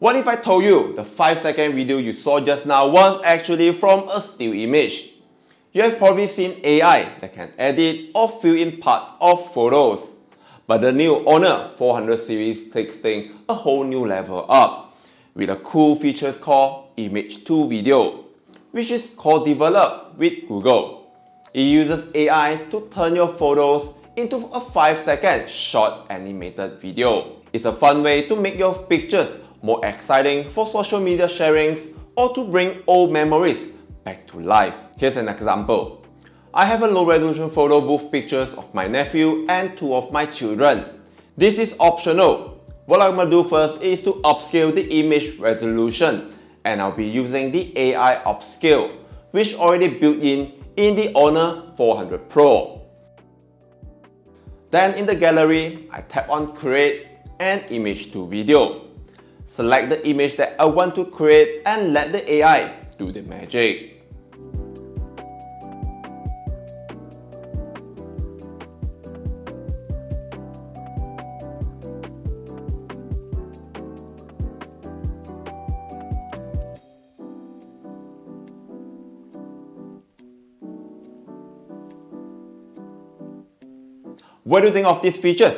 What if I told you the 5-second video you saw just now was actually from a still image? You have probably seen AI that can edit or fill in parts of photos. But the new Honor 400 series takes things a whole new level up with a cool feature called Image to Video, which is co-developed with Google. It uses AI to turn your photos into a 5-second short animated video. It's a fun way to make your pictures more exciting for social media sharings or to bring old memories back to life. Here's an example. I have a low resolution photo booth pictures of my nephew and 2 of my children. This is optional. What I'm gonna do first is to upscale the image resolution, and I'll be using the AI upscale, which already built in the Honor 400 Pro. Then in the gallery, I tap on Create and Image to Video. Select the image that I want to create and let the AI do the magic. What do you think of these features?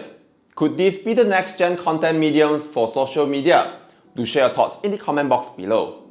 Could this be the next gen content mediums for social media? Do share your thoughts in the comment box below.